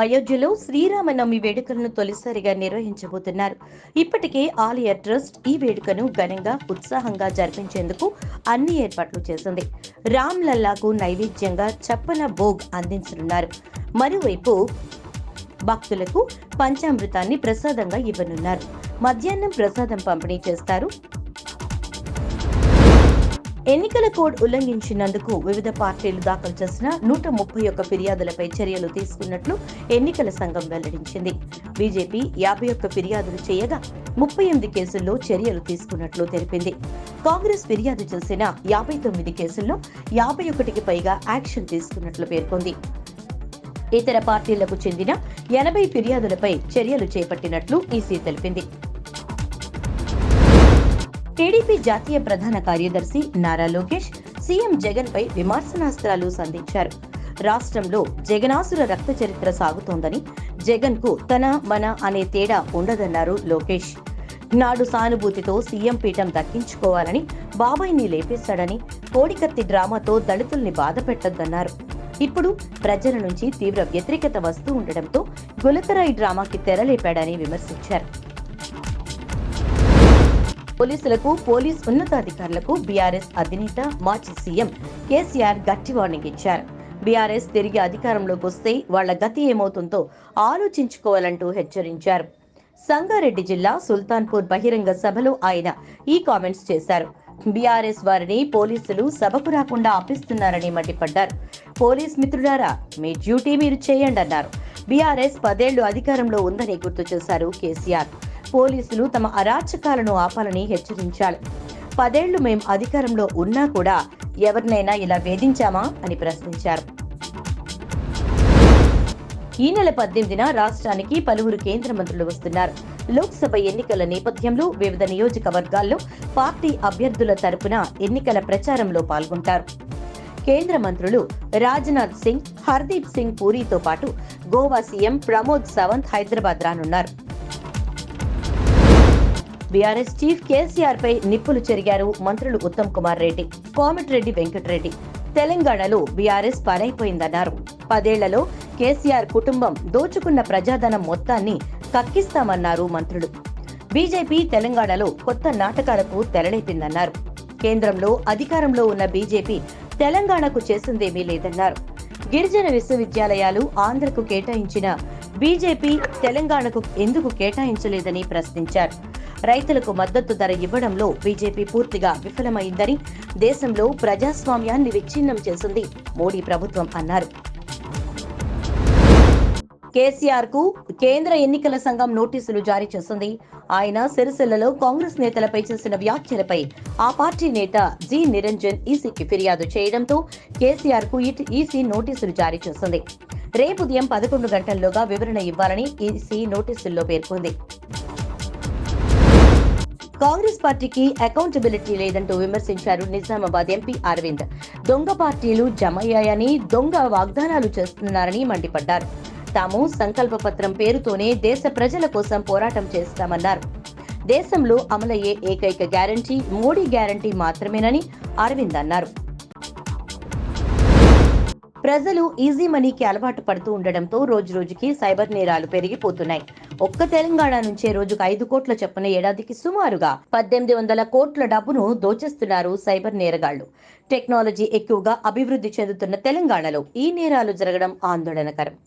అయోధ్యలో శ్రీరామనవమి వేడుకలను తొలిసారిగా నిర్వహించబోతున్నారు. ఇప్పటికే ఆలయ ట్రస్ట్ ఈ వేడుకను ఘనంగా ఉత్సాహంగా జరిపించేందుకు అన్ని ఏర్పాట్లు చేసింది. రామ్ లల్లాకు నైవేద్యంగా చప్పన భోగ్ అందించనున్నారు. మరోవైపు భక్తులకు పంచామృతాన్ని ప్రసాదంగా ఇవ్వనున్నారు. మధ్యాహ్నం ప్రసాదం పంపిణీ చేస్తారు. ఎన్నికల కోడ్ ఉల్లంఘించినందుకు వివిధ పార్టీలు దాఖలు చేసిన 131 ఫిర్యాదులపై చర్యలు తీసుకున్నట్లు ఎన్నికల సంఘం వెల్లడించింది. బీజేపీ 51 ఫిర్యాదులు చేయగా 38 కేసుల్లో చర్యలు తీసుకున్నట్లు తెలిపింది. కాంగ్రెస్ ఫిర్యాదు చేసిన 59 కేసుల్లో 51కి పైగా యాక్షన్ తీసుకున్నట్లు పేర్కొంది. ఇతర పార్టీలకు చెందిన 80 ఫిర్యాదులపై చర్యలు చేపట్టినట్లు ఈసీ తెలిపింది. టీడీపీ జాతీయ ప్రధాన కార్యదర్శి నారా లోకేష్ సీఎం జగన్ పై విమర్శనాస్త్రాలు సంధించారు. రాష్ట్రంలో జగనాసుర రక్త చరిత్ర సాగుతోందని, జగన్ కు తన మన అనే తేడా ఉండదన్నారు లోకేష్. నాడు సానుభూతితో సీఎం పీఠం దక్కించుకోవాలని బాబాయిని లేపేశాడని, కోడికత్తి డ్రామాతో దళితుల్ని బాధ పెట్టొద్దన్నారు. ఇప్పుడు ప్రజల నుంచి తీవ్ర వ్యతిరేకత వస్తూ ఉండడంతో గులకరాయి డ్రామాకి తెరలేపాడని విమర్శించారు. పోలీసులకు, పోలీస్ ఉన్నతాధికారులకు బీఆర్ఎస్ అధినేత మాజీ సీఎం కేసీఆర్ గట్టి వార్నింగ్ ఇచ్చారు. బీఆర్ఎస్ తిరిగి అధికారంలోకి వస్తే వాళ్ల గతి ఏమవుతుందో ఆలోచించుకోవాలంటూ హెచ్చరించారు. సంగారెడ్డి జిల్లా సుల్తాన్పూర్ బహిరంగ సభలో ఆయన ఈ కామెంట్స్ చేశారు. బీఆర్ఎస్ వారిని పోలీసులు సభకు రాకుండా ఆపిస్తున్నారని మండిపడ్డారు. పోలీస్ మిత్రులారా, మీ డ్యూటీ మీరు చేయండి అన్నారు. బీఆర్ఎస్ 10 ఏళ్లు అధికారంలో ఉందని గుర్తు చేశారు కేసీఆర్. పోలీసులు తమ అరాచకాలను ఆపాలని హెచ్చరించారు. 10 ఏళ్లు మేం అధికారంలో ఉన్నా కూడా ఎవరినైనా ఇలా వేధించామా అని ప్రశ్నించారు. ఈ నెల 18న రాష్ట్రానికి పలువురు కేంద్ర మంత్రులు వస్తున్నారు. లోక్సభ ఎన్నికల నేపథ్యంలో వివిధ నియోజకవర్గాల్లో పార్టీ అభ్యర్థుల తరపున ఎన్నికల ప్రచారంలో పాల్గొంటారు. కేంద్ర మంత్రులు రాజ్నాథ్ సింగ్, హర్దీప్ సింగ్ పూరీతో పాటు గోవా సీఎం ప్రమోద్ సావంత్ హైదరాబాద్ రానున్నారు. బీఆర్ఎస్ చీఫ్ కేసీఆర్ పై నిప్పులు చెరిగారు మంత్రులు ఉత్తమ్ కుమార్ రెడ్డి, కోమటిరెడ్డి వెంకటరెడ్డి. తెలంగాణలో బీఆర్ఎస్ పనైపోయిందన్నారు. 10 ఏళ్లలో కేసీఆర్ కుటుంబం దోచుకున్న ప్రజాధనం మొత్తాన్ని కక్కిస్తామన్నారు మంత్రులు. బీజేపీ తెలంగాణలో కొత్త నాటకాలకు తెరలేపిందన్నారు. కేంద్రంలో అధికారంలో ఉన్న బీజేపీ తెలంగాణకు చేసిందేమీ లేదన్నారు. గిరిజన విశ్వవిద్యాలయాలు ఆంధ్రకు కేటాయించిన బీజేపీ తెలంగాణకు ఎందుకు కేటాయించలేదని ప్రశ్నించారు. రైతులకు మద్దతు ధర ఇవ్వడంలో బీజేపీ పూర్తిగా విఫలమైందని, దేశంలో ప్రజాస్వామ్యాన్ని విచ్ఛిన్నం చేసింది మోడీ ప్రభుత్వం అన్నారు. కేసీఆర్ కు కేంద్ర ఎన్నికల సంఘం నోటీసులు జారీ చేసింది. ఆయన సిరిసిల్లలో కాంగ్రెస్ నేతలపై చేసిన వ్యాఖ్యలపై ఆ పార్టీ నేత జి నిరంజన్ ఈసీకి ఫిర్యాదు చేయడంతో కేసీఆర్ కు ఈసీ నోటీసులు జారీ చేసింది. రేపు ఉదయం 11 గంటల్లోగా వివరణ ఇవ్వాలని ఈసీ నోటీసుల్లో పేర్కొంది. కాంగ్రెస్ పార్టీకి అకౌంటబిలిటీ లేదంటూ విమర్శించారు నిజామాబాద్ ఎంపీ అరవింద్. దొంగ పార్టీలు జమయ్యాయని, దొంగ వాగ్దానాలు చేస్తున్నారని మండిపడ్డారు. తాము సంకల్ప పత్రం పేరుతోనే దేశ ప్రజల కోసం పోరాటం చేస్తామన్నారు. దేశంలో అమలయ్యే ఏకైక గ్యారంటీ మోడీ గ్యారంటీ మాత్రమేనని అరవింద్ అన్నారు. ప్రజలు ఈజీ మనీకి అలవాటు పడుతూ ఉండడంతో రోజురోజుకి సైబర్ నేరాలు పెరిగిపోతున్నాయి. ఒక్క తెలంగాణ నుంచే రోజుకు 5 కోట్ల చొప్పున ఏడాదికి సుమారుగా 1800 కోట్ల డబ్బును దోచేస్తున్నారు సైబర్ నేరగాళ్లు. టెక్నాలజీ ఎక్కువగా అభివృద్ధి చెందుతున్న తెలంగాణలో ఈ నేరాలు జరగడం ఆందోళనకరం.